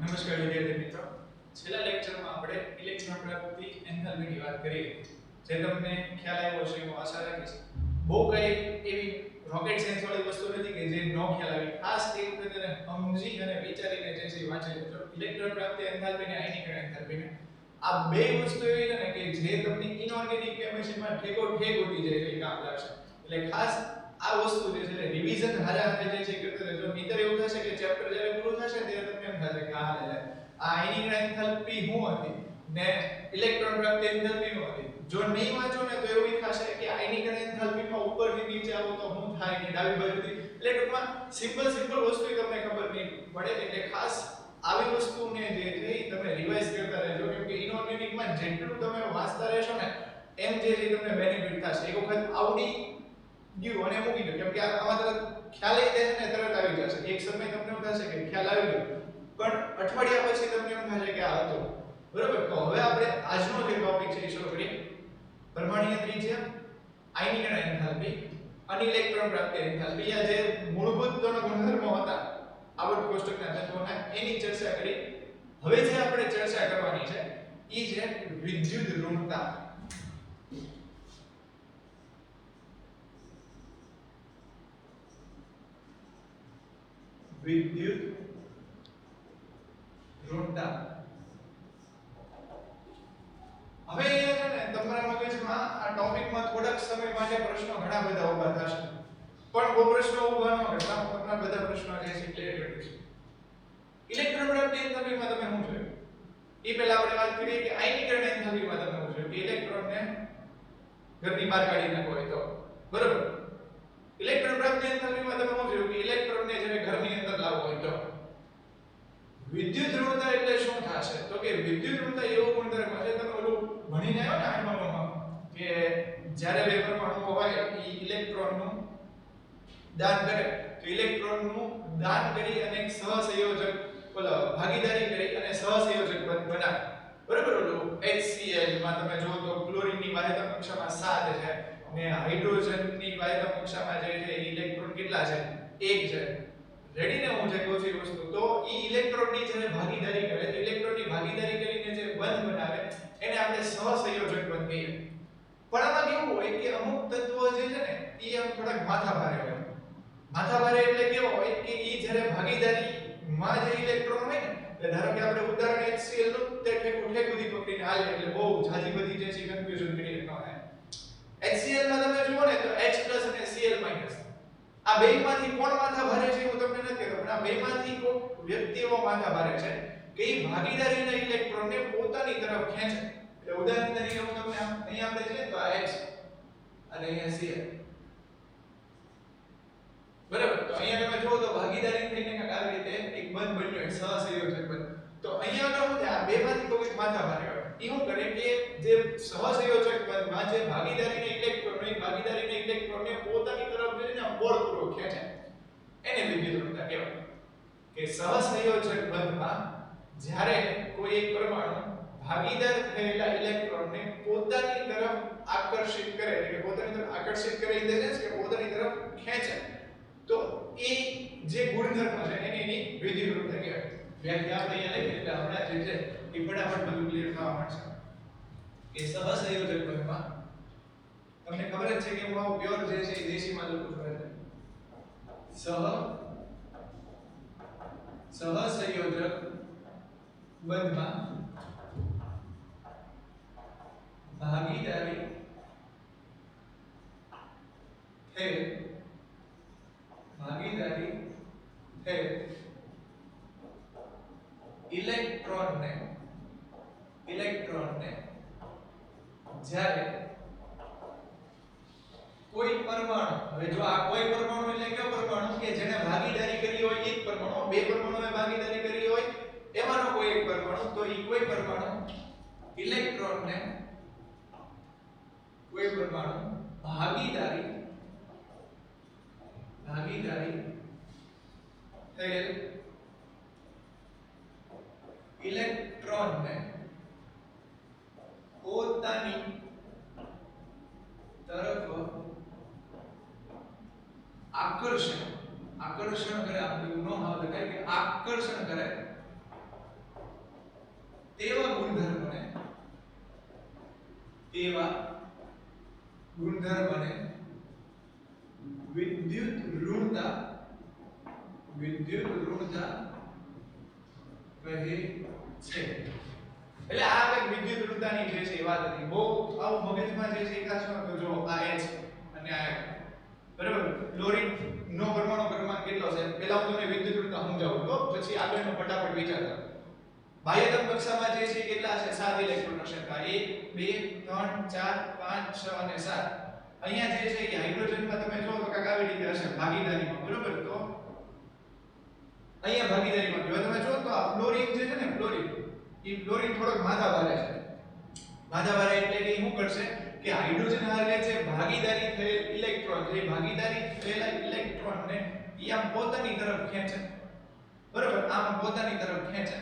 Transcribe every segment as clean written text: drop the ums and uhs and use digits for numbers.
નમસ્કાર વિદ્યાર્થી મિત્રો, છેલ્લા લેક્ચરમાં આપણે ઇલેક્ટ્રોન પ્રાપ્તિ એન્થાલ્પીની વાત કરી જે તમને ખ્યાલ આવ્યો છે હું આશા રાખીશ. બહુ કઈ એવી રોકેટ સાયન્સ વાળી વસ્તુ નથી કે જે નો ખ્યાલ આવી. ખાસ એ વખતે સમજી અને વિચારીને જે છે વાંચી લેજો. ઇલેક્ટ્રોન પ્રાપ્તિ એન્થાલ્પીને આયનીકરણ એન્થાલ્પીને આ બે વસ્તુ એવી છે ને કે જે તમને ઇનઓર્ગેનિક કેમિસ્ટ્રીમાં ઠેકો ઠેક ઉડી જાય છે કામ લાગશે. એટલે ખાસ આ વસ્તુ જે છે રિવિઝન હારે હારે જે છે કરતા રહેજો. નહીતર એવું થશે કે ચેપ્ટર જ્યારે પૂરું થશે ત્યારે તમને એમ થશે કે હા લે આ આયનીકરણ એન્થાલ્પી શું હતી ને ઇલેક્ટ્રોન પ્રાપ્તિ એન્થાલ્પી શું હતી. જો નહીં વાંચો ને તો એવું થશે કે આયનીકરણ એન્થાલ્પીમાં ઉપરથી નીચે આવો તો શું થાય કે ડાબી બાજુથી. એટલે ટૂંકમાં સિમ્પલ વસ્તુ તમને ખબર નહીં પડે. એટલે ખાસ આવી વસ્તુને જે છે એ તમે રિવાઇઝ કરતા રહેજો કેમ કે ઇનઓર્ગેનિકમાં જેટલું તમે વાંચતા રહેશો ને એમ જે તમને બેનિફિટ થશે. એક વખત આવડી ગયું અને મૂકી દો કેમ કે આમાં તરત ખ્યાલ આવી જશે ને તરત આવી જશે. એક સમય તમને એમ થશે કે ખ્યાલ આવી ગયો પણ અઠવાડિયા પછી તમને એમ થશે કે આ હતો બરોબર. તો હવે આપણે આજનો જે ટોપિક છે એ શરૂ કરીએ. પરમાણુય ત્રિજ્યા, આયનીકરણ એન્થાલ્પી અને ઇલેક્ટ્રોન પ્રાપ્તિ એન્થાલ્પી આ જે મૂળભૂત ગુણધર્મો હતા આવર્ત કોષ્ટકના તત્વોના એની ચર્ચા કરી. હવે જે આપણે ચર્ચા કરવાની છે એ છે વિદ્યુત ઋણતા. વિદ્યુત ઋણતા. હવે અહીંયા છે ને તમારા મગજમાં આ ટોપિકમાં થોડાક સમય માટે પ્રશ્નો ઘણા બધા ઊભા થશે પણ બહુ પ્રશ્નો ઊભા ન કરતા ઘણા બધા પ્રશ્નો જે છે ક્લિયર કરીશું. ઇલેક્ટ્રોન પ્રાપ્તિ એન્થાલ્પીમાં તમે શું જોયું એ પહેલા આપણે વાત કરીએ કે આયનીકરણ એન્થાલ્પીમાં તમે શું જોયું કે ઇલેક્ટ્રોનને ઘરની બહાર કાઢી નાખો હોય તો બરોબર. ઇલેક્ટ્રોન પ્રાપ્તિ એન્થાલ્પીમાં તમે શું જોયું કે ઇલેક્ટ્રોનને જ્યારે ઘરની અંદર લાવવો હોય તો વિદ્યુત ઋણતા એટલે શું થશે તો કે વિદ્યુત ઋણતા એવો ગુણધર્મ છે તમે ઓલું ભણીને આવ્યો ને 8મા કે જ્યારે બે પરમાણુઓ હોય એ ઇલેક્ટ્રોનનું દાન કરે તો ઇલેક્ટ્રોનનું દાન કરી અને એક સહસંયોજક ભાગીદારી કરી અને સહસંયોજક બનાવે બરાબર. ઓલું HCl માં તમે જો તો ક્લોરીનની બાહ્યતા કક્ષામાં 7 છે ને હાઇડ્રોજનની બાહ્યતા કક્ષામાં જે છે ઇલેક્ટ્રોન કેટલા છે 1 છે. રેડી ને હું જે કહું છું વસ્તુ તો ઈ ઇલેક્ટ્રોનની જે ભાગીદારી કરે તો ઇલેક્ટ્રોનની ભાગીદારી કરીને જે બંધ બનાવે એને આપણે સહસંયોજક બંધ કહીએ. પણ આમાં કેવું હોય કે અમુક તત્વો જે છે ને ઈ આમ થોડાક માથાભારે હોય. માથાભારે એટલે કેવો હોય કે ઈ જ્યારે ભાગીદારીમાં જે ઇલેક્ટ્રોન હોય ને એટલે ધારો કે આપણે ઉદાહરણ HCl નું તે ઠેકુદી પકડીને હાલે એટલે બહુ જાજી બધી જે છે કન્ફ્યુઝન ક્રિએટ ન થાય. HCl માં તમે જુઓ ને તો H+ અને Cl- આ બેયમાંથી કોણ માથા ભારે છે હું તમને નથી કહેતો પણ આ બેયમાંથી કોઈ વ્યક્તિઓ માથા ભારે છે કે ઈ ભાગીદારીના ઇલેક્ટ્રોનને પોતાની તરફ ખેંચે. એટલે ઉદાહરણ તરીકે હું તમને અહીંયા આપણે છે તો આ H અને અહીંયા Cl બરાબર. તો અહીંયા તમે જુઓ તો ભાગીદારી થઈને કાંઈક આવી રીતે એક બંધ બન્યો એક સહસંયોજક બંધ. તો અહીંયા આગળ શું થાય આ બેમાંથી કોઈ માથા ભારે હોય ઈ શું કરે કે જે સહસંયોજક બંધમાં જે ભાગીદારીના ઇલેક્ટ્રોનને પોતાની તરફ જઈને બળપૂર્વક ખેંચે એને વિદ્યુત ઋણતા કહેવાય. કે સહસંયોજક બંધમાં જ્યારે કોઈ એક પરમાણુ ભાગીદાર થયેલા ઇલેક્ટ્રોનને પોતાની તરફ આકર્ષિત કરે એટલે કે પોતાની તરફ આકર્ષિત કરે એટલે કે પોતાની તરફ ખેંચે તો એ જે ગુણધર્મ છે એની વિદ્યુત ઋણતા કહેવાય. વ્યાખ્યા આપણે અહીંયા લખી એટલે હમણાં જે છે એ ફટાફટ બધું ક્લિયર થવા માંડશે. કે સહસંયોજક બંધમાં તમને ખબર જ છે કે હું આ પ્યોર જે છે એ દેશીમાં લખું છું એટલે સહસંયોજક બંધમાં ભાગીદારી ઇલેક્ટ્રોનને જ્યારે કોઈ પરમાણુ હવે જો આ કોઈ પરમાણુ એટલે કયો પરમાણુ કે જેને ભાગીદારી કરી હોય એક પરમાણુ બે પરમાણુએ ભાગીદારી કરી હોય એમાંનો કોઈ એક પરમાણુ તો ઈ કોઈ પરમાણુ ઇલેક્ટ્રોનને કોઈ પરમાણુ ભાગીદારી થયેલ ઇલેક્ટ્રોનને પોતાની તરફ આકર્ષણ કરે આપણે નો હાવ લગાય કે આકર્ષણ કરે એવા ગુણધર્મને વિદ્યુત ઋણતા કહે છે. એટલે આ એક વિદ્યુત ઋણતાની જે છે એ વાત હતી. બહુ આવું મગજમાં જે છે એ ખાસ ન કરજો. આ H અને આ બરાબર. ક્લોરીન નો પરમાણુ ક્રમાંક કેટલો છે? પહેલા હું તમને વિદ્યુત ઋણતા સમજાવું તો પછી આગળનો ફટાફટ વિચાર કરો. બાહ્યતમ કક્ષામાં જે છે કેટલા છે? 7 ઇલેક્ટ્રોન હશે. 1 2 3 4 5 6 અને 7. અહીંયા જે છે કે હાઇડ્રોજનમાં તમે જો તો કાક આવી રીતે હશે ભાગીદારીમાં, બરોબર. તો અહીંયા ભાગીદારીમાં જો તમે જો તો આ ફ્લોરીન જે છે ને, ફ્લોરીન થોડોક માથાભારે છે. માથાભારે એટલે કે શું કરશે કે હાઇડ્રોજન હારે છે ભાગીદારી થયેલ ઇલેક્ટ્રોન, જે ભાગીદારી થયેલા ઇલેક્ટ્રોનને ઈ આમ પોતાની તરફ ખેંચે, બરોબર. આમ પોતાની તરફ ખેંચે.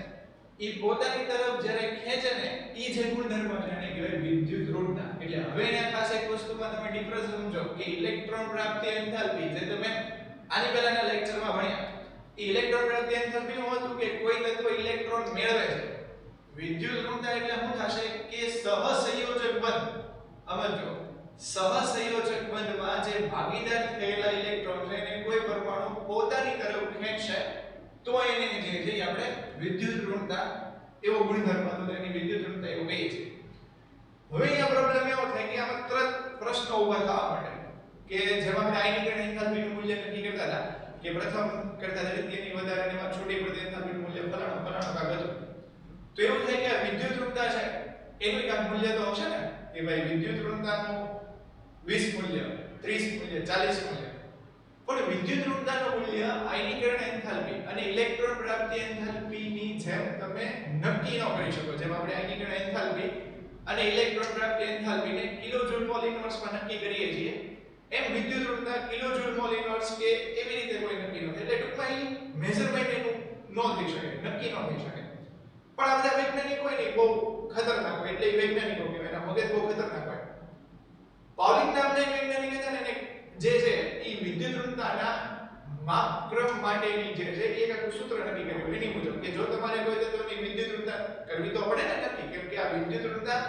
ઈ પોતાની તરફ જ્યારે ખેંચે ને ઈ જે ગુણધર્મ છે એને કહેવાય વિદ્યુત ઋણતા. એટલે હવે અહીંયા ખાસ એક વસ્તુમાં તમે ડિફરન્સ સમજો કે ઇલેક્ટ્રોન પ્રાપ્તિ એન્થાલ્પી જે તમે આની પહેલાના લેક્ચરમાં ભણ્યા, ઈ ઇલેક્ટ્રોન પ્રાપ્તિ એન્થાલ્પી શું હતું કે કોઈ તત્વ ઇલેક્ટ્રોન મેળવે છે. વિદ્યુત ઋણતા એટલે શું થશે કે સહસંયોજક બંધ, સમજો, સહસંયોજક બંધમાં જે ભાગીદાર થયેલા ઇલેક્ટ્રોન છે એને કોઈ પરમાણુ પોતાની તરફ ખેંચશે તો એને જે છે આપણે વિદ્યુત ઋણતા એવો ગુણધર્મ હતો, તેની વિદ્યુત ઋણતા એવું કહે છે. હવે અહીંયા પ્રોબ્લેમ એવો થાય કે આમાં તરત પ્રશ્નો ઊભા થવા માંડે કે જેમાં આપણે આયનીકરણ એન્થાલ્પીનું મૂલ્ય નક્કી કરતા હતા કે પ્રથમ કરતા દ્વિતીયની વધારે અને એમાં છોટી પડતી એન્થાલ્પીનું મૂલ્ય ફલાણું કાગળ. તો એવું થાય કે આ વિદ્યુત ઋણતા છે એનું એક મૂલ્ય તો હશે ને કે ભાઈ વિદ્યુત ઋણતાનું 20 મૂલ્ય, 30 મૂલ્ય, 40 મૂલ્ય. પણ વિદ્યુત ઋણતાનું મૂલ્ય આયનીકરણ એન્થાલ્પી અને ઇલેક્ટ્રોન પ્રાપ્તિ એન્થાલ્પીની જેમ તમે નક્કી ન કરી શકો. જેમ આપણે આયનીકરણ એન્થાલ્પી અને ઇલેક્ટ્રોન પ્રાપ્તિ એન્થાલ્પીને કિલોજૂલ મોલ ઇનવર્સમાં નક્કી કરીએ છીએ, એમ વિદ્યુત ઋણતા કિલોજૂલ મોલ ઇનવર્સ કે એવી રીતે કોઈ નક્કી ન થાય. એટલે ટૂંકમાં ઈ મેઝરમેન્ટ એનું ન થઈ શકે, નક્કી ન થઈ શકે. પણ આ બધા વૈજ્ઞાનિકો હોય ને બહુ ખતરનાક હોય, એટલે વૈજ્ઞાનિકો કહેવાય, એના મગજ બહુ ખતરનાક હોય. પાઉલિંગ નામના એક વૈજ્ઞાનિક હતા ને, જે છે ઈ વિદ્યુત ઋણતાના માપક્રમ માટેની જે છે એક આખું સૂત્ર નક્કી કર્યું એની મુજબ કે જો તમારે કોઈ તત્વની વિદ્યુત ઋણતા કરવી તો પડે ને નક્કી, કેમ કે આ વિદ્યુત ઋણતા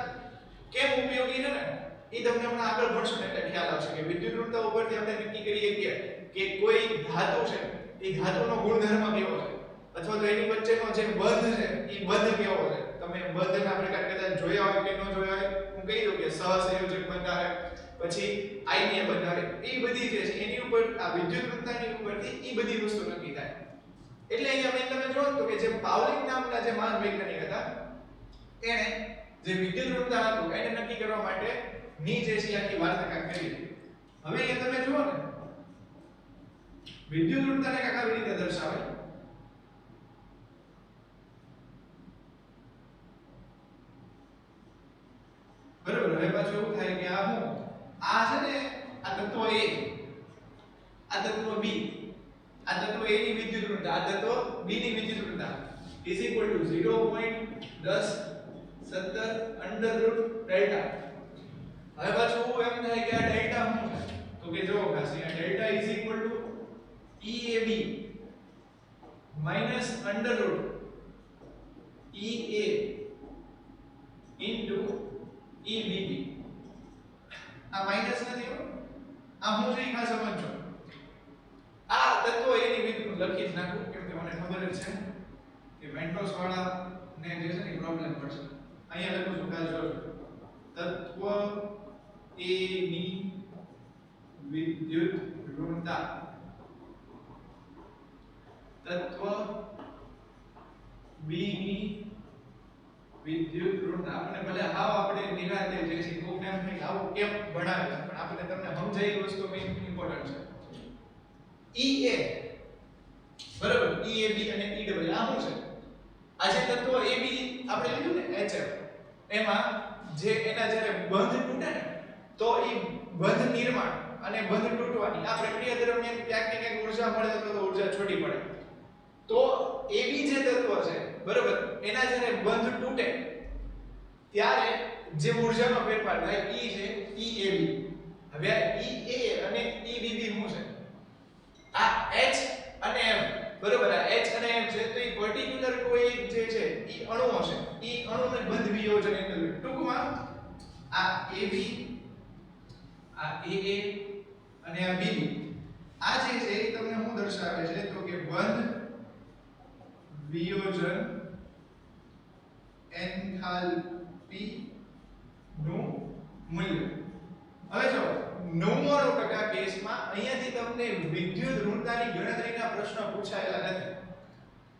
કેમ ઉપયોગી છે ને ઈ તમને હમણાં આગળ ભણશો ને એટલે ખ્યાલ આવશે કે વિદ્યુત ઋણતા ઉપરથી આપણે નક્કી કરીએ કે કોઈ ધાતુ છે એ ધાતુનો ગુણધર્મ કેવો છે, અથવા તો એની વચ્ચેનો જે બંધ છે એ બંધ કેવો છે. તમે બંધના પ્રકાર કદાચ જોયા હોય કે ન જોયા હોય, હું કહી દઉં કે સહસંયોજક બંધ આવે, પછી આયનીય બંધ આવે. એ બધી જે છે એની ઉપર આ વિદ્યુત ઋણતાની ઉપરથી એ બધી વસ્તુ નક્કી થાય. એટલે અહીંયા મેં તમે જોયું તો કે જે પાઉલિંગ નામના જે મહાન વૈજ્ઞાનિક હતા એણે જે વિદ્યુત ઋણતા હતું એને નક્કી કરવા માટે ની જે છે આખી વાર્તા કરી. હવે અહીંયા તમે જુઓ ને વિદ્યુત ઋણતાને કાંઈક આવી રીતે દર્શાવે. બરોબર. હવે પાછું એવું થાય કે આ હું આ છે ને આ તત્વ A, આ તત્વ B, આ તત્વ A ની વિદ્યુત ઋણતા, આ તત્વ B ની વિદ્યુત ઋણતા = 0.1017 ડેલ્ટા. હવે પાછું એમ થાય કે આ ડેલ્ટા શું છે તો કે જો ખાસ આ delta = EAB -√EA into EBB. આ માઈનસ નથી હો, આ હું જે ખાસ સમજો. આ તત્વ એની વિદ્યુત લખી જ નાખું કેમ કે મને ખબર જ છે કે મેન્ટોસ વાળા ને જે છે ને પ્રોબ્લેમ પડશે. અહીંયા લખું છું ખાસ જોજો. તત્વ A ની વિદ્યુત ઋણતા, તત્વ B ની વિદ્યુત ઋણતા. આપણે ભલે હાવ આપણે નિરાતે જે છે કોકને એમ થાય કે આવું કેમ ભણાવે છે, પણ આપણે તમને સમજાય વસ્તુ મેં ઇમ્પોર્ટન્ટ છે. EA બરાબર, EAB અને EW આ શું છે? આ જે તત્વ AB આપણે લીધું ને HF, એમાં જે એના જ્યારે બંધ તૂટે ને તો એ બંધ નિર્માણ અને બંધ તૂટવાની આ પ્રક્રિયા દરમિયાન ક્યાંક ને ક્યાંક ઊર્જા મળે તો ઊર્જા છોડી પડે. તો AB જે તત્વ છે બરાબર, એના જ્યારે બંધ તૂટે ત્યારે જે ઊર્જાનો ફેરફાર થાય E છે EAB. હવે આ EA અને EBB શું છે? આ H અને M બરાબર, આ H અને M છે તો એ પર્ટીક્યુલર કોઈ જે છે એ અણુ હશે ઈ અણુને બંધ વિયોજન એન્થાલ્પી ટૂંકમાં આ AB આ AA અને આ BB આ જે છે એ તમને શું દર્શાવે છે તો કે બંધ વિયોજન એન્થાલ્પી નું મૂલ્ય. હવે જો 99% કેસમાં અહીંયાથી તમને વિદ્યુત ઋણતાની ગણતરીના પ્રશ્નો પૂછાયેલા નથી.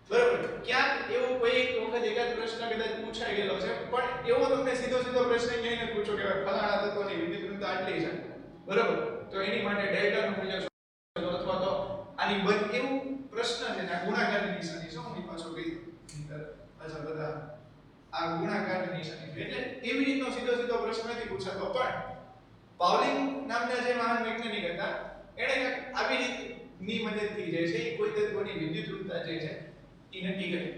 બરાબર, ક્યાંક એવો કોઈ એક વખત એકાદ પ્રશ્ન કદાચ પૂછાઈ ગયેલો છે, પણ એવો તમને સીધો પ્રશ્ન ક્યાંય નથી પૂછો કે ફલાણા તત્વની વિદ્યુત ઋણતા આટલી છે, બરાબર, તો એની માટે ડેલ્ટાનું મૂલ્ય શોધો અથવા તો આની બંધ એવું પ્રશ્ન છે ને આ ગુણાકારની નિશાની શું હું પાછો કહી પાછા બધા આ ગુણાકારની નિશાની એટલે એવી રીતનો સીધો પ્રશ્ન નથી પૂછાતો. પણ પાઉલિંગ નામના જે મહાન વૈજ્ઞાનિક હતા એણે આવી રીતની મદદથી જે છે કોઈ તત્વની વિદ્યુત ઋણતા જે છે એ નક્કી કરી.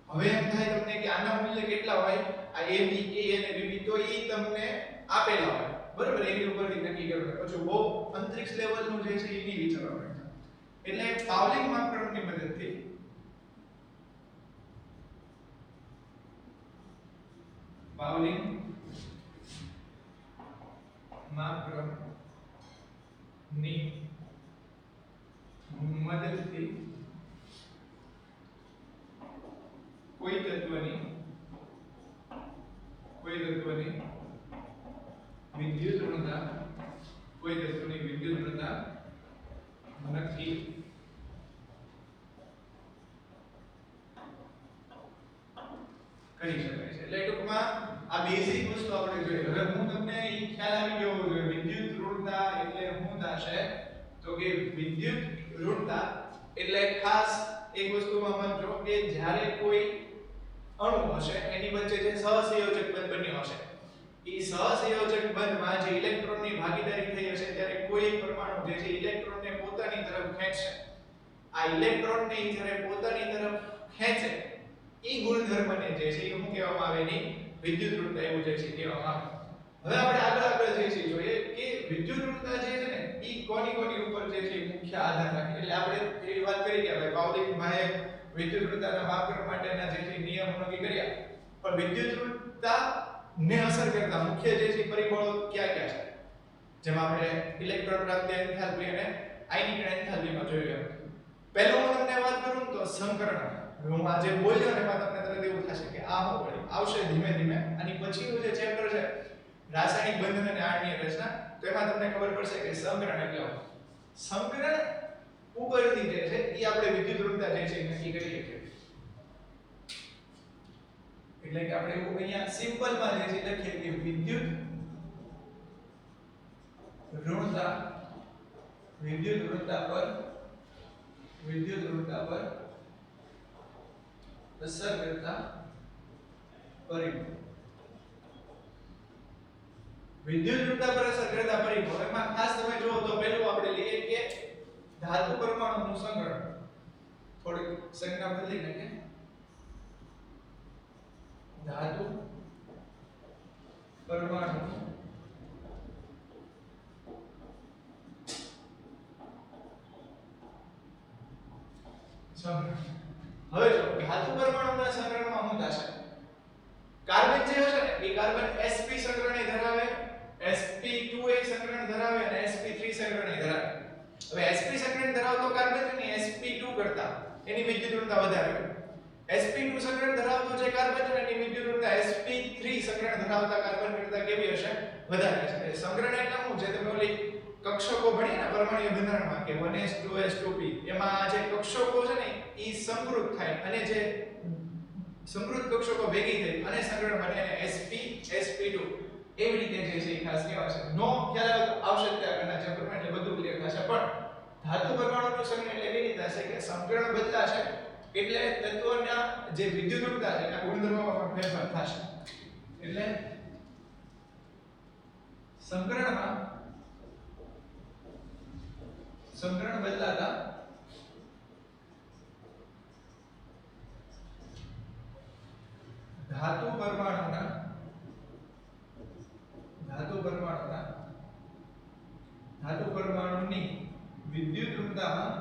હવે એમ થાય તમને કે આના મૂલ્ય કેટલા હોય, આ AB A અને BB તો એ તમને આપેલા હોય, બરાબર, એની ઉપરથી નક્કી કરવું. પછી બહુ અંતરિક્ષ લેવલનું જે છે એ નહીં વિચારવાનું. એટલે પાઉલિંગ માપદંડની મદદથી પાઉલિંગ માપદંડની મદદથી કોઈ તત્વની વિદ્યુત ઋણતા નક્કી કરી શકાય છે. એટલે ટૂંકમાં આ બેઝિક વસ્તુ આપણે જોઈએ. હવે હું તમને એ ખ્યાલ આવી ગયો છે વિદ્યુત ઋણતા એટલે શું થશે તો કે વિદ્યુત ઋણતા એટલે ખાસ એક વસ્તુમાં સમજો કે જ્યારે કોઈ અણુ હશે એની વચ્ચે જે સહસંયોજક બંધ બન્યો હશે એ સહસંયોજક બંધમાં જે ઇલેક્ટ્રોનની ભાગીદારી થઈ હશે ત્યારે કોઈ એક પરમાણુ જે છે ઇલેક્ટ્રોનને પોતાની તરફ ખેંચશે. આ ઇલેક્ટ્રોનને જ્યારે પોતાની તરફ ખેંચે એ ગુણધર્મને જે છે એ શું કહેવામાં આવે એની વિદ્યુત ઋણતા એવું જે છે કહેવામાં આવે. હવે આપણે આગળ જે છે જોઈએ કે વિદ્યુત ઋણતા જે છે ને એ કોની ઉપર જે છે મુખ્ય આધાર રાખે. એટલે આપણે એવી વાત કરી કે ભાઈ પાઉલિંગ ભાઈએ વિદ્યુત ઋણતાના માપન માટેના જે છે નિયમો નક્કી કર્યા, પણ વિદ્યુત ઋણતા ને અસર કરતા મુખ્ય જે છે પરિબળો કયા છે, જેમાં આપણે ઇલેક્ટ્રોન પ્રાપ્તિ એન્થાલ્પી અને આયનિક એન્થાલ્પીમાં જોયું. પહેલું હું તમને વાત કરું તો સંકરણ. હું આજે બોલ્યો ને એમાં તમને તરત એવું થશે કે આ હું વળી આવશે ધીમે ધીમે. અને પછીનું જે ચેપ્ટર છે રાસાયણિક બંધન અને આણ્વીય રચના, તો એમાં તમને ખબર પડશે કે સંકરણ એટલે સંકરણ ઉપરથી જે છે એ આપણે વિદ્યુત ઋણતા જે છે નક્કી કરીએ છીએ. એટલે કે આપણે એવું અહીંયા સિમ્પલમાં જે છે લખીએ કે વિદ્યુત ઋણતા પર અસર કરતા પરિબળ. વિદ્યુત ઋણતા પર અસર કરતા પરિબળ એમાં ખાસ તમે જુઓ તો પહેલું આપણે લઈએ કે ધાતુ પરમાણુનું સંકરણ. થોડી સંજ્ઞા બદલી નાખીએ. ધાતુ પરમાણુ સંકરણ. હવે જો ધાતુ પરમાણુના સંકરણમાં શું થશે, કાર્બન જે હશે ને એ કાર્બન sp સંકરણય ધરાવે, sp2 સંકરણ ધરાવે અને sp3 સંકરણય ધરાવે. હવે sp સંકરણ ધરાવતો કાર્બન છે ને sp2 કરતા એની વિદ્યુત ઋણતા વધારે હોય. sp2 સંકરણ ધરાવતો જે કાર્બન છે એની વિદ્યુત ઋણતા sp3 સંકરણ ધરાવતા કાર્બન કરતા કેવી હશે, વધારે હશે. સંકરણ એટલે શું છે તમે ઓલી કક્ષકો ભણીએ ને પરમાણ્વીય બંધારણમાં કે 1s 2s 2p એમાં જે કક્ષકો છે ને ઈ સંકૃત થાય અને જે સંકૃત કક્ષકો ભેગી થઈ અને સંકરણ બને એને sp sp2 એવી રીતે જે છે એ ખાસ કહેવાશે. નો ખ્યાલ આવશે ત્યારના ચેપ્ટરમાં એટલે બધું ક્લિયર થશે. પણ ધાતુ પરમાણુનું સંકરણ એટલે એવી રીતે હશે કે સંકરણ બદલાશે એટલે તત્વના જે વિદ્યુત ઋણતા છે એના ગુણધર્મોમાં પણ ફેરફાર થશે. એટલે સંકરણ બદલાતા ધાતુ પરમાણુની વિદ્યુત ઋણતામાં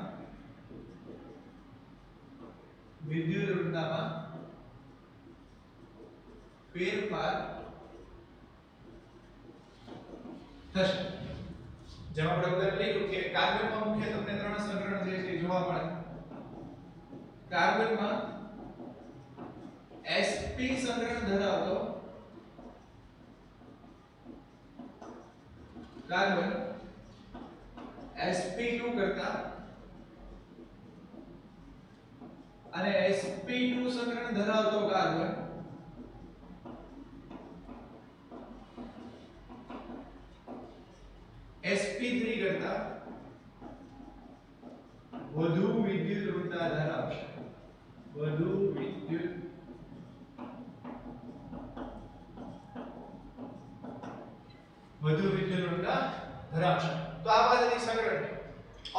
ફેરફાર થશે. જેમ આપણે ઉદાહરણ લઈશું કે કાર્બનમાં મુખ્ય તમને ત્રણ સંકરણ જે છે જોવા મળે. કાર્બનમાં sp સંકરણ ધરાવતો કાર્બન sp2 કરતા અને sp2 સંકરણ ધરાવતો કાર્બન sp3 કરતા વધુ વિદ્યુત ઋણતા ધરાવશે. વધુ વિદ્યુત ઋણતા ધરાવશે. તો આ પદ્ધતિ સંકરણની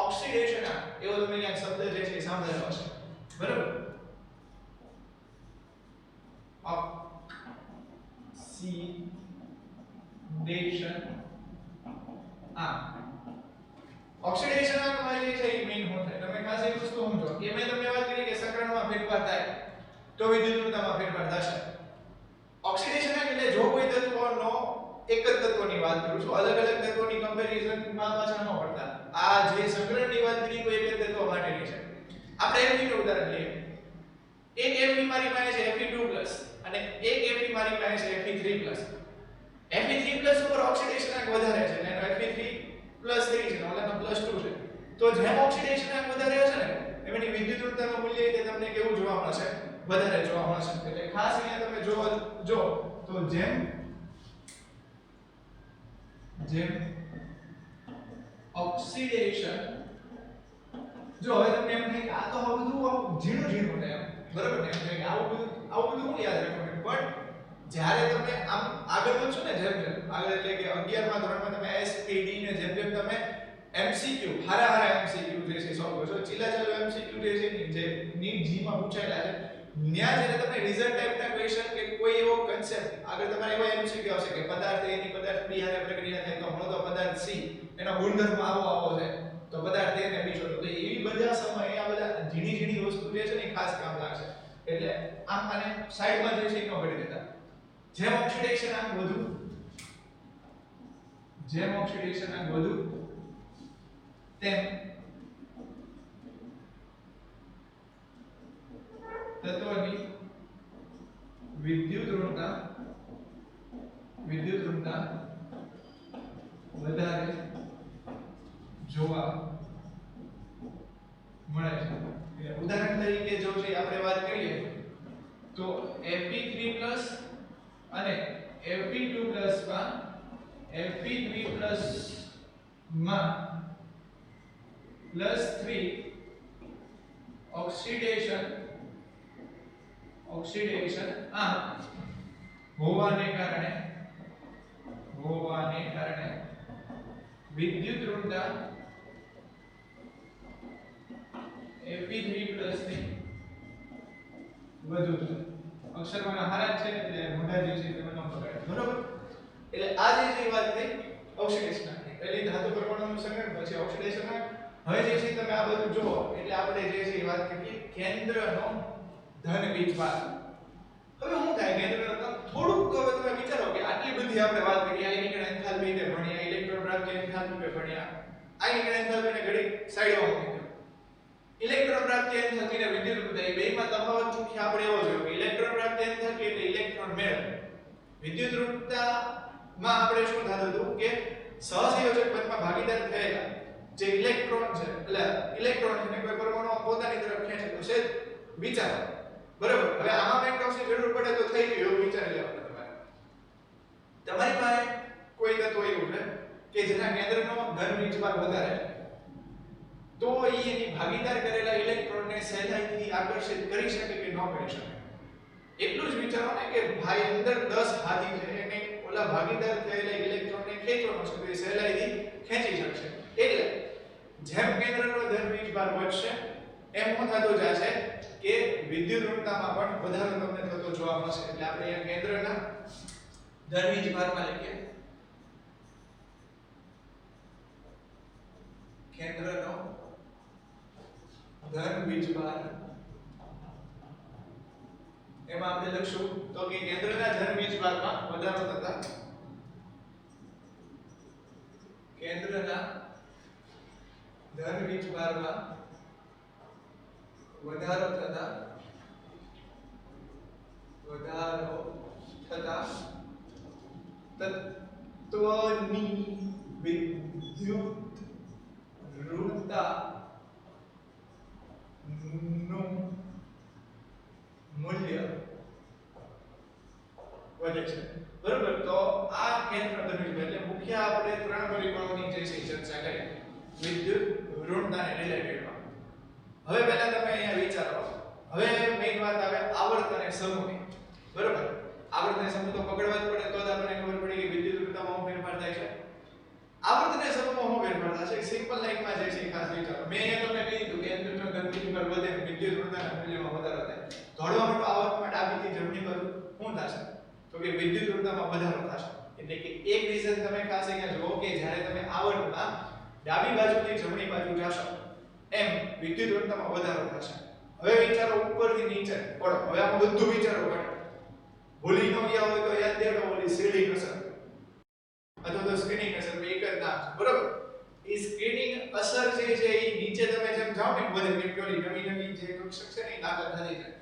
ઓક્સિડેશન એવો તમે અહીંયા શબ્દ જે છે સાંભળેલો હશે, બરાબર? ઓક્સિડેશન ઓક્સિડેશન આંકમાં જે છે એ મેઈન હોય છે. તમે ખાસ એક વસ્તુ સમજો કે મેં તમને વાત કરી કે સંકરણમાં ફેરફાર થાય તો વિદ્યુત ઋણતામાં ફેરફાર થશે. ઓક્સિડેશન એટલે જો કોઈ તત્વનો એક જ તત્વની વાત કરું છું, અલગ અલગ તત્વોની કમ્પેરિઝનમાં પાછા ન પડતા. આ જે સંકરણની વાત કરી કોઈ એક જ તત્વ માટેની છે. આપણે Fe નું ઉદાહરણ લઈએ. એક Fe મારી પાસે છે Fe2+ અને એક Fe મારી પાસે છે Fe3+. Fe3+ ઉપર ઓક્સિડેશન આંક વધારે છે અને Fe3+3 છે, ઓલાનો +2 છે. તો જેમ ઓક્સિડેશન આંક વધારે હશે ને એની વિદ્યુત ઋણતાનું મૂલ્ય તે તમને કેવું જોવા મળશે? વધારે જોવા મળશે. એટલે ખાસ અહીંયા તમે જો તો જેમ ઓક્સિડેશન જો હવે તમને એમ થાય કે આ તો આ બધું ઝીણું ઝીણું છે, બરાબર ને? એમ થાય કે આવું બધું હું યાદ રાખવાનું, પણ જ્યારે તમે આમ આગળ વધશો ને જેમ આગળ એટલે કે 11મા ધોરણમાં તમે SPD ને જેમ તમે MCQ હારા MCQ જે છે સોલ્વ કરશો, ચીલાચાલુ MCQ જે છે જે નીટ જી માં પૂછાયેલા છે, ન્યા જ્યારે તમે રિઝલ્ટ ટાઈપના ક્વેશ્ચન કે કોઈ એવો કન્સેપ્ટ આગળ તમારે એવો MCQ આવશે કે પદાર્થ A ની પદાર્થ B હારે પ્રક્રિયા થાય તો મળતો પદાર્થ C એનો ગુણધર્મ આવો છે, તો પદાર્થ A ને B શોધો. તો એવી બધા સમયે આ બધા ઝીણી વસ્તુ જે છે ને ખાસ કામ લાગશે. એટલે આમ આને સાઈડમાં જે છે ન કરી દેતા. જેમ ઓક્સિડેશન આંક વધુ તેમ તત્વની વિદ્યુત ઋણતા વધારે જોવા મળે છે. ઉદાહરણ તરીકે જો છે આપણે વાત કરીએ તો Fe3+ અને Fe2+ માં +3 ઓક્સિડેશન હોવાને કારણે વિદ્યુત ઋણતા Fe3+ ની વધુ છે. અક્ષરમાં હારા છે એટલે મોઢા જે છે તમે ન પકડે, બરોબર? એટલે આ જે વાત થઈ ઓક્સિડેશન ની, પહેલી ધાતુ પરમાણુનું સંકરણ, પછી ઓક્સિડેશન. હવે જે છે તમે આ બધું જુઓ એટલે આપણે જે છે વાત કરીએ કેન્દ્રનો ધન વીજભાર. હવે શું થાય કેન્દ્રનો થોડુંક તો હવે તમે વિચારો કે આટલી બધી આપણે વાત કરી, આયનિકરણ એન્થાલ્પી ને ભણ્યા, ઇલેક્ટ્રોન પ્રાપ્તિ એન્થાલ્પી ભણ્યા, આયનિકરણ એન્થાલ્પી ને ઘડી સાઈડમાં મૂકી દો. ઇલેક્ટ્રોન પ્રાપ્તિ એન્થાલ્પી ને વિદ્યુત ઋણતા એ બેમાં તફાવત મુખ્ય આપણે એવો જોયો કે ઇલેક્ટ્રોન પ્રાપ્તિ એન્થાલ્પી એટલે ઇલેક્ટ્રોન મેળવવો. વિદ્યુત ઋણતા માં આપણે શું થતું હતું કે સહસંયોજક બંધમાં ભાગીદાર થયેલા જે ઇલેક્ટ્રોન છે એટલે ઇલેક્ટ્રોન છે ને કોઈ પરમાણુ પોતાની તરફ ખેંચે તો છે વિચારો, બરાબર? હવે આમાં મેગ્નેટોસની જરૂર પડે તો થઈ ગયું એવું વિચારી લેવાનું. તમારી પાસે કોઈ તત્વ એવું છે કે જેના કેન્દ્રનો ધન વીજભાર વધારે છે, તો એની ભાગીદાર કરેલા ઇલેક્ટ્રોનને સહેલાઈથી આકર્ષિત કરી શકે કે ન કરી શકે? એટલું જ વિચારો ને કે ભાઈ અંદર 10 હાથી છે એને ઓલા ભાગીદાર થયેલા ઇલેક્ટ્રોનને ખેંચવાનો છે તો એ સહેલાઈથી ખેંચી શકશે. એટલે જેમ કેન્દ્રનો ધન વીજભાર વધશે એમ શું થતું જશે કે વિદ્યુત ઋણતામાં પણ વધારો તમને થતો જોવા મળશે. એટલે આપણે અહીંયા કેન્દ્રના ધન વીજભારમાં લખીએ કેન્દ્રનો ધન વીજભાર એમાં આપણે લખશું તો કે કેન્દ્રના ધન વીજભારમાં વધારો થતા કેન્દ્રના ધન વીજભારમાં વધારો થતા તત્વની વિદ્યુત ઋણતા નું મૂલ્ય વધે છે બરોબર તો આ કેન્દ્ર ધન એટલે મુખ્ય આપણે ત્રણ પરિબળોની જે છે ચર્ચા કરી વિદ્યુત ઋણતાને રિલેટેડમાં હવે પહેલા તમે અહીંયા વિચારો હવે મેઈન વાત આવે આવર્ત અને સમૂહની બરોબર આવર્ત અને સમૂહ તો પકડવા જ પડે તો જ આપણને ખબર પડે કે વિદ્યુત ઋણતામાં શું ફેરફાર થાય છે આવર્ત અને સમૂહમાં શું ફેરફાર થાય છે સિમ્પલ લાઈનમાં જે છે ખાસ વિચારો મેં અહીંયા તમને કહી દીધું કે કેન્દ્રનો ધન વીજભાર વધે વિદ્યુત ઋણતાના મૂલ્યમાં વધારો થાય ધોળવા માટે આવર્તમાં ડાબીથી જમણી બાજુ શું થશે તો કે વિદ્યુત ઋણતામાં વધારો થશે એટલે કે એક રીઝન તમે ખાસ અહીંયા જુઓ કે જ્યારે તમે આવર્તમાં ડાબી બાજુથી જમણી બાજુ જશો એમ વિદ્યુત ઋણતામાં વધારો થશે હવે વિચારો ઉપરથી નીચે પડો હવે આમાં બધું વિચારો પડે ભૂલી ન ગયા હોય તો યાદ દેજો ઓલી સીડી અસર અથવા તો સ્ક્રીનિંગ અસર બે એક જ નામ છે બરોબર એ સ્ક્રીનિંગ અસર જે છે એ નીચે તમે જેમ જાઓ ને બધે કેમ કે ઓલી નવી જે કક્ષક છે ને એ દાખલ થતી જાય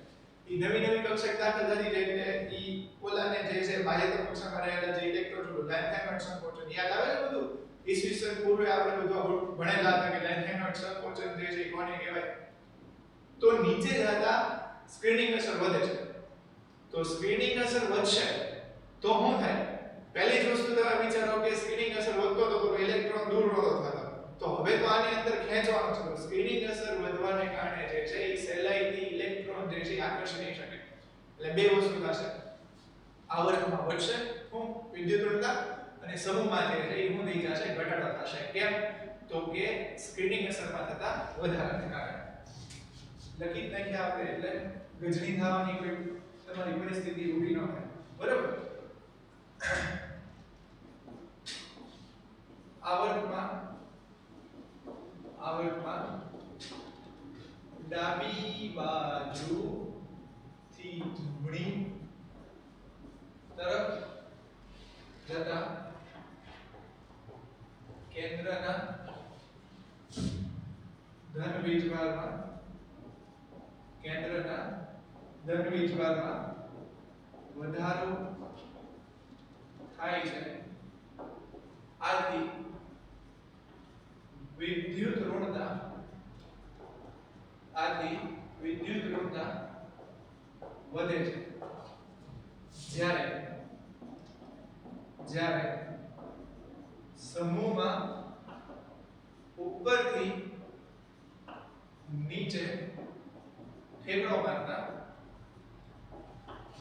એ નવી કક્ષક દાખલ થતી જાય એટલે ઈ ઓલાને જે છે બાહ્ય કક્ષકમાં રહેલા જે ઇલેક્ટ્રોડ લેન્થાઇનોઇડ સંકોચન યાદ આવે છે બધું ઈસવીસન પૂર્વે આપણે બધું ભણેલા હતા કે લેન્થાઇનોઇડ સંકોચન જે છે કોને કહેવાય તો નીચે જતા સ્ક્રીનિંગ અસર વધે છે તો સ્ક્રીનિંગ અસર વધશે તો શું થાય પહેલી જ વસ્તુ તમે વિચારો કે સ્ક્રીનિંગ અસર વધતો તો ઇલેક્ટ્રોન દૂર નહોતો થતો તો હવે તો આની અંદર ખેંચવાનો છે સ્ક્રીનિંગ અસર વધવાને કારણે જે છે એ સહેલાઈથી ઇલેક્ટ્રોન જે છે આકર્ષી નહીં શકે એટલે બે વસ્તુ થશે આવર્તમાં વધશે શું વિદ્યુત ઋણતા અને સમૂહમાં જે છે એ શું થઈ જશે ઘટાડો થશે કેમ તો કે સ્ક્રીનિંગ અસરમાં થતા વધારાને કારણે લખી જ નાખ્યા આપણે એટલે ગજની થવાની કોઈ તમારી પરિસ્થિતિ ઊભી ન થાય બરાબર આવર્તમાં ડાબી બાજુથી જમણી તરફ જતા કેન્દ્રના ધન વીજભારમાં વધારો થાય છે આથી વિદ્યુત ઋણતા વધે છે જ્યારે સમૂહમાં ઉપરથી નીચે ઠેકડો મારતા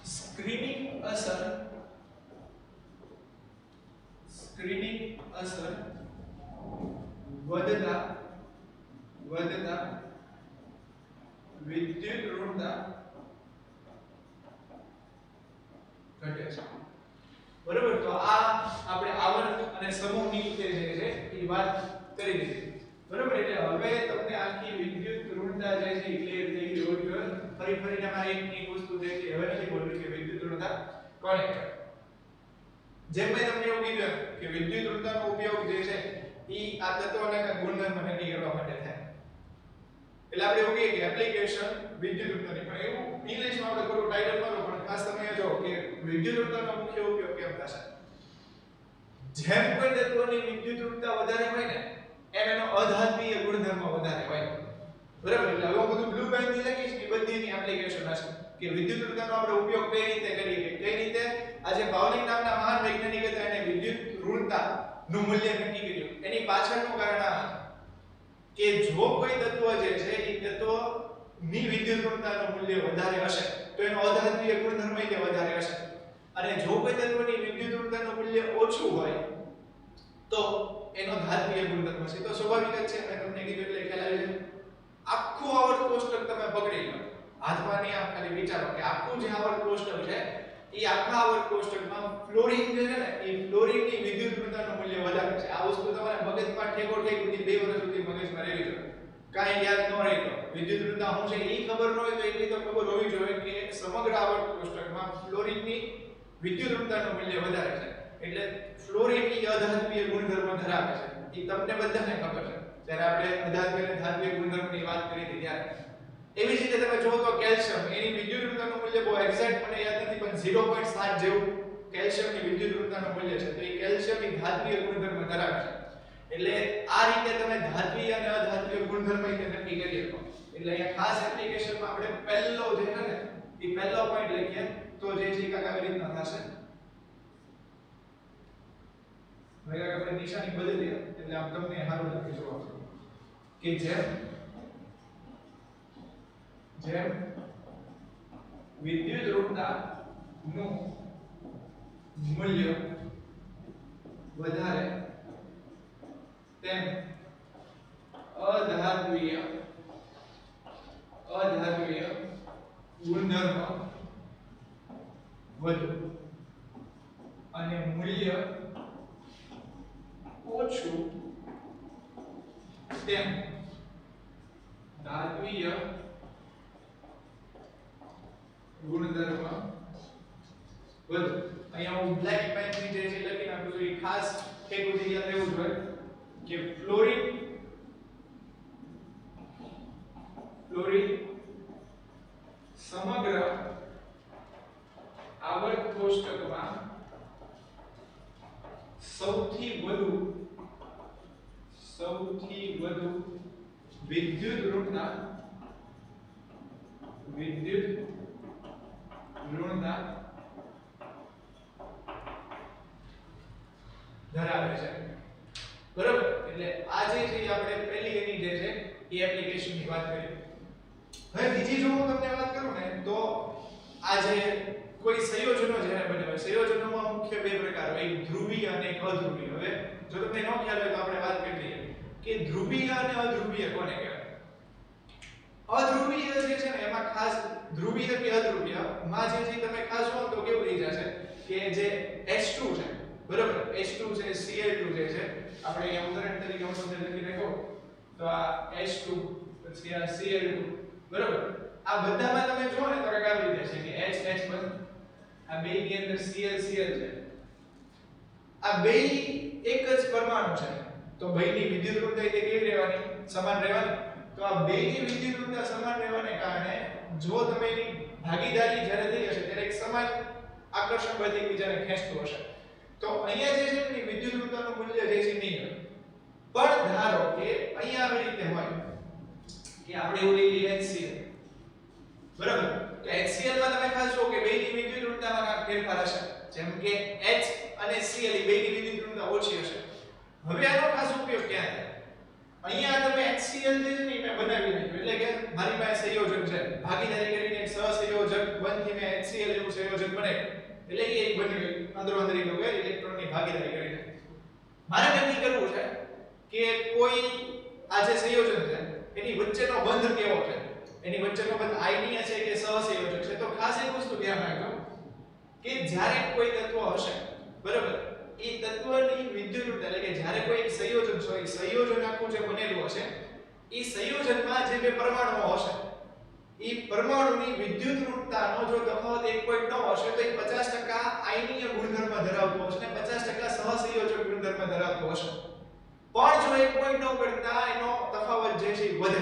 સ્ક્રીનિંગ અસર વધતા વિદ્યુત ઋણતા ઘટે છે બરાબર તો આ આપણે આવર્ત અને સમૂહની રીતે જે છે એ વાત કરી દીધી બરાબર એટલે હવે તમને આખી વિદ્યુત ઋણતા જે છે ક્લિયર થઈ ગઈ હોય ફરીને મારે એક વસ્તુ જે છે હવે નથી બોલવું કે વિદ્યુત ઋણતા કોને કહેવાય જેમ મેં તમને એવું કીધું કે વિદ્યુત ઋણતાનો ઉપયોગ જે છે ઈ આ તત્વના ગુણધર્મ નક્કી કરવા માટે થાય એટલે આપણે એવું કહીએ કે એપ્લિકેશન વિદ્યુત ઋણતાની પણ એવું ઇંગ્લિશમાં આપણે થોડું ટાઇટલ મારો પણ ખાસ તમે જો કે વિદ્યુત ઋણતાનો મુખ્ય ઉપયોગ કેમ થશે જેમ કોઈ તત્વની વિદ્યુત ઋણતા વધારે હોય ને એમ એનો અધાત્મીય ગુણધર્મ વધારે હોય બરાબર એટલે હવે બધું બ્લુ પેન થી લખીશ કે બધીની એપ્લિકેશન હશે કે વિદ્યુત ઋણતાનો આપણે ઉપયોગ કઈ રીતે કરીએ કઈ રીતે આજે પાવલિક નામના મહાન વૈજ્ઞાનિક હતા એને વિદ્યુત ઋણતા નું મૂલ્ય નક્કી કર્યું એની પાછળનું કારણ આ કે જો કોઈ તત્વ જે છે એ તત્વની વિદ્યુત ઋણતાનું મૂલ્ય વધારે હશે તો એનો અધાત્મીય ગુણધર્મ એટલે વધારે હશે અને જો કોઈ તત્વની વિદ્યુત ઋણતાનું મૂલ્ય ઓછું હોય તો એનો ધાત્મીય ગુણધર્મ છે તો સ્વાભાવિક જ છે મેં તમને કીધું એટલે ખ્યાલ આવી જાય આખું આવર્ત કોષ્ટક તમે પકડી લો હાથમાં નહીં આમ ખાલી વિચારો કે આખું જે આવર્ત કોષ્ટક છે એ આખા આવર્ત કોષ્ટકમાં ફ્લોરિન જે છે ને એ ફ્લોરિનની વિદ્યુત ઋણતાનું મૂલ્ય વધારે છે આ વસ્તુ તમારે મગજમાં ઠેકો ઠેક સુધી 2 વર્ષ સુધી મગજમાં રહેવી જોઈએ કાંઈ યાદ ન રહે તો વિદ્યુત ઋણતા શું છે એ ખબર ન હોય તો એટલી તો ખબર હોવી જોઈએ કે સમગ્ર આવર્ત કોષ્ટકમાં ફ્લોરિનની વિદ્યુત ઋણતાનું મૂલ્ય વધારે છે એટલે ફ્લોરિન એ અધાત્મીય ગુણધર્મ ધરાવે છે એ તમને બધાને ખબર છે જ્યારે આપણે અધાત્મીય અને ધાત્વીય ગુણધર્મની વાત કરી હતી ત્યારે એવી જ રીતે તમે જો તો કેલ્શિયમ એની વિદ્યુત ઋણતાનું મૂલ્ય બહુ એક્ઝેક્ટ મને યાદ નથી પણ 0.7 જેવું કેલ્શિયમની વિદ્યુત ઋણતાનું મૂલ્ય છે તો એ કેલ્શિયમ એ ધાત્વીય ગુણધર્મ ધરાવે છે એટલે આ રીતે તમે ધાત્વીય અને અધાત્વીય ગુણધર્મ નક્કી કરી શકો એટલે અહીંયા ખાસ એપ્લિકેશનમાં આપણે પહેલો જે છે ને એ પહેલો પોઈન્ટ લખીએ તો જે છે કાકા આવી રીતના થશે હવે આપણે નિશાની બદલીએ એટલે આમ તમને સારું લાગે જોવા કે જેમ વિદ્યુત ઋણતા નું મૂલ્ય વધારે તેમ અધાત્વીય ગુણધર્મ વધુ અને મૂલ્ય ઓછું તેમ ધાત્વીય ગુણધર્મ વધુ અહીંયા હું બ્લેક પેન થી જે છે લખી નાખું છું એ ખાસ એક ઉદાહરણ યાદ રહેવું જોઈએ કે ફ્લોરિન સમગ્ર આવર્ત કોષ્ટકમાં સૌથી વધુ વિદ્યુત ઋણતા ધરાવે છે બરોબર એટલે આ જે છે આપણે પહેલી એની જે છે એ એપ્લિકેશન ની વાત કરી હવે બીજી જો હું તમને વાત કરું ને તો આ જે કોઈ સંયોજનો જ્યારે બને હોય સંયોજનોમાં મુખ્ય બે પ્રકાર હોય એક ધ્રુવીય અને એક અધ્રુવીય હવે જો તમને ન ખ્યાલ હોય તો આપણે વાત કરી લઈએ કે ધ્રુવીય અને અધ્રુવીય કોને કહેવાય અધ્રુવીય જે છે ને એમાં ખાસ ધ્રુવીય કે અધ્રુવીય માં જે છે તમે ખાસ જો તો કેવું થઈ જશે કે જે H2 છે બરાબર H2 છે Cl2 જે છે આપણે અહીંયા ઉદાહરણ તરીકે હું તમને લખી નાખો તો આ H2 પછી આ Cl2 બરાબર આ બધામાં તમે જો ને તો કઈ આવી રીતે છે કે H બંધ આ બે ની અંદર Cl છે આ બે એક જ પરમાણુ છે તો બેની વિદ્યુત ઋણતા કેવી રહેવાની સમાન રહેવાની તો આ બેની વિદ્યુત ઋણતા સમાન રહેવાને કારણે જો તમે એની ભાગીદારી જ્યારે થઈ હશે ત્યારે એક સમાન આકર્ષણ બળ એકબીજાને ખેંચતું હશે તો અહીંયા જે છે એની વિદ્યુત ઋણતાનું મૂલ્ય જે છે નહીં હોય પણ ધારો કે અહીંયા આવી રીતે હોય કે આપણે એવું લઈ લઈએ HCl બરાબર તો HCl માં તમે ખાસ જો કે બેની વિદ્યુત ઋણતામાં કાંઈક ફેરફાર હશે જેમ કે H અને Cl એ બેની વિદ્યુત ઋણતા ઓછી હશે હવે આનો ખાસ ઉપયોગ ક્યાં થાય અહીંયા તમે HCl જે છે ને મેં બનાવી નાખ્યું એટલે કે મારી પાસે સંયોજક છે ભાગીદારી કરીને એક સહસંયોજક બનથી મેં HCl એવું સંયોજક બનાવ્યું એટલે એ એક બન્યું અંદરોઅંદરી લોકો ઇલેક્ટ્રોનની ભાગીદારી કરીને મારે નક્કી કરવું છે કે કોઈ આ જે સંયોજન છે એની વચ્ચેનો બંધ કેવો છે એની વચ્ચેનો બંધ આયનીય છે કે સહસંયોજક છે તો ખાસ એક વસ્તુ ધ્યાન રાખજો કે જ્યારે કોઈ તત્વ હશે બરાબર એ તત્વની વિદ્યુત ઋણતા એટલે કે જ્યારે કોઈ એક સંયોજન છે એ સંયોજન આખું જે બનેલું હશે એ સંયોજનમાં જે બે પરમાણુઓ હશે એ પરમાણુની વિદ્યુત ઋણતાનો જો તફાવત 1.9 હશે તો એ 50% આયનીય ગુણધર્મ ધરાવતો હશે અને 50% સહસંયોજક ગુણધર્મ ધરાવતો હશે પણ જો 1.9 કરતા એનો તફાવત જે છે વધે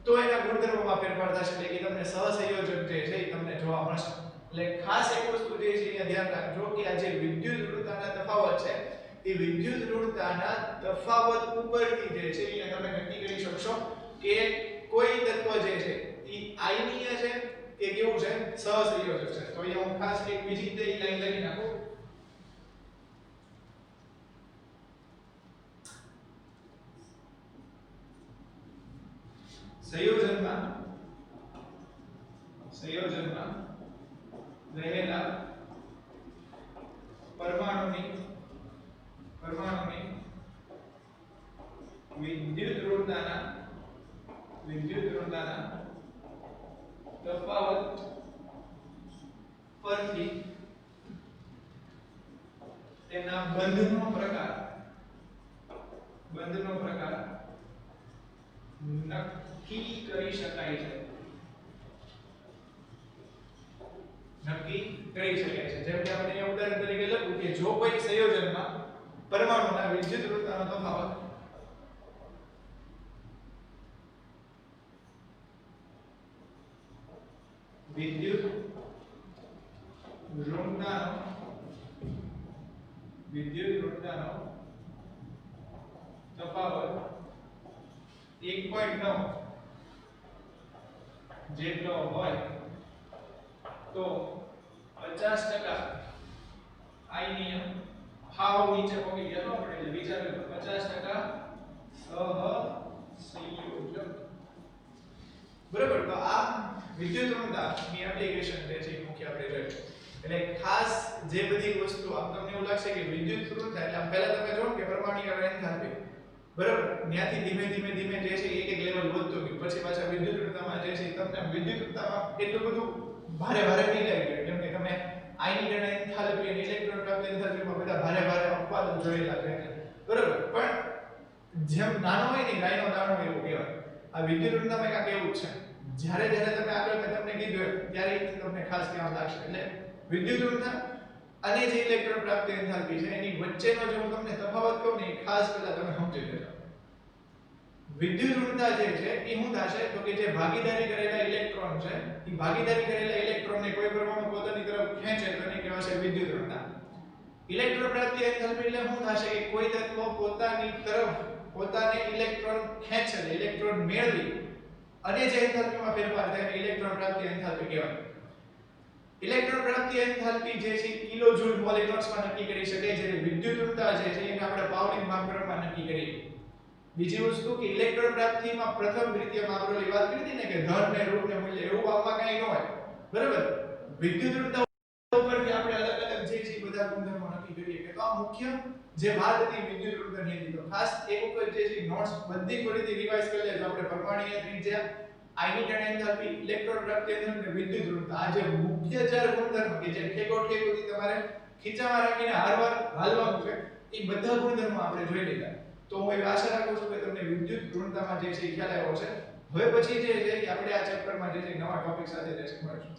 તો એના ગુણધર્મોમાં ફેરફાર થશે એટલે કે તમને સહસંયોજક જે છે એ તમને જોવા મળશે એટલે ખાસ એક વસ્તુ જે છે અહીંયા ધ્યાન રાખજો કે આ જે વિદ્યુત ઋણતાના તફાવત છે એ વિદ્યુત ઋણતાના તફાવત ઉપરથી જે છે અહીંયા તમે નક્કી કરી શકશો કે કોઈ તત્વ જે છે એ આયનીય છે કે કેવું છે સહસંયોજક છે તો અહીંયા હું ખાસ એક બીજી રીતે એ લાઈન લખી નાખું સંયોજનમાં રહેલા પરમાણુની વિદ્યુત ઋણતાના તફાવત પરથી તેના બંધનો પ્રકાર નક્કી કરી શકાય છે. નક્કી કરી શકાય છે. જેમ કે આપણે અહીંયા ઉદાહરણ તરીકે લખું કે જો કોઈ સંયોજનમાં પરમાણુના વિદ્યુત ઋણતાનો તફાવત વિદ્યુત ઋણતાનો તફાવત 1.9 જેટલો હોય તો 50% આઈ નિયમ હાવ નીચે પહોંચી ગયા તો આપણે વિચાર કરો 50% સહસંયોજક. બરાબર. તો આ વિદ્યુત ઋણતાની એપ્લિકેશન જે છે મુખ્ય આપણે જોઈએ. એટલે ખાસ જે બધી વસ્તુ આમ તમને એવું લાગશે કે વિદ્યુત ઋણતા એટલે આમ પહેલા તમે જોવો કે પરમાણુ એન્થાલ્પી બરાબર ત્યાંથી ધીમે ધીમે જે છે એક લેવલ વધતું ગયું. પછી પાછા વિદ્યુત ઋણતામાં જે છે તમને વિદ્યુત ઋણતામાં એટલું બધું ભારે નહીં લાગે કેમ કે તમે આયનીકરણ એન્થાલ્પી અને ઇલેક્ટ્રોન પ્રાપ્તિ એન્થાલ્પીમાં બધા ભારે અપવાદો જોયેલા છે બરાબર. પણ જેમ નાનો હોય ને ગાયનો દાણો એવું કહેવાય. આ વિદ્યુત ઋણતામાં કાંઈક એવું જ છે. જ્યારે તમે આગળ મેં તમને કીધું ત્યારે તમને ખાસ કહેવા લાગશે. એટલે વિદ્યુત ઋણતા અને જે ઇલેક્ટ્રોન પ્રાપ્તિ એન્થાલ્પી છે એની વચ્ચેનો જો હું તમને તફાવત કહું ને ખાસ પહેલા તમે સમજી લેજો. વિદ્યુત ઋણતા જે છે એ શું થશે તો કે જે ભાગીદારી કરેલા ઇલેક્ટ્રોન છે એ ભાગીદારી કરેલા ઇલેક્ટ્રોનને કોઈ પરમાણુ પોતાની તરફ ખેંચે તો એને કહેવાશે વિદ્યુત ઋણતા. ઇલેક્ટ્રોન પ્રાપ્તિ એન્થાલ્પી એટલે શું થશે કે કોઈ તત્વ પોતાની તરફ પોતાને ઇલેક્ટ્રોન ખેંચે ઇલેક્ટ્રોન મેળવી અને જે એન્થાલ્પીમાં ફેરફાર થાય ઇલેક્ટ્રોન પ્રાપ્તિ એન્થાલ્પી કહેવાય. ઇલેક્ટ્રોન પ્રાપ્તિ એન્થાલ્પી જે છે કિલોજૂલ મોલેક્યુલ્સમાં નક્કી કરી શકે જ્યારે વિદ્યુત ઋણતા જે છે એને આપણે પાઉલિંગ માપદંડમાં નક્કી કરીએ. બીજી વસ્તુ કે ઇલેક્ટ્રોન પ્રાપ્તિમાં પ્રથમ દ્વિતીય આપણે વાત કરી હતી ને કે ધન ને ઋણ ને મૂલ્ય એવું આમાં કંઈ ન હોય બરાબર. વિદ્યુત ઋણતા ઉપરથી આપણે અલગ જે છે બધા ગુણધર્મો નક્કી કરીએ કે તો આ મુખ્ય જે વાત હતી વિદ્યુત ઋણતાની હતી. તો ખાસ એક વખત જે છે નોટ્સ બધી ફરીથી રિવાઇઝ કરી લેજો. આપણે પરમાણુય ત્રિજ્યા આયનીકરણ એન્થાલ્પી ઇલેક્ટ્રોન પ્રાપ્તિ એન્થાલ્પી અને વિદ્યુત ઋણતા આ જે મુખ્ય ચાર ગુણધર્મો કે જે ઠેકોઠેકોથી તમારે ખીચામાં રાખીને હાલવાનું છે એ બધા ગુણધર્મો આપણે જોઈ લીધા. તો હું એવી આશા રાખું છું કે તમને વિદ્યુત ઋણતામાં જે છે ખ્યાલ આવ્યો છે. હવે પછી જે છે આપણે આ ચેપ્ટરમાં જે છે નવા ટોપિક સાથે મળીશું.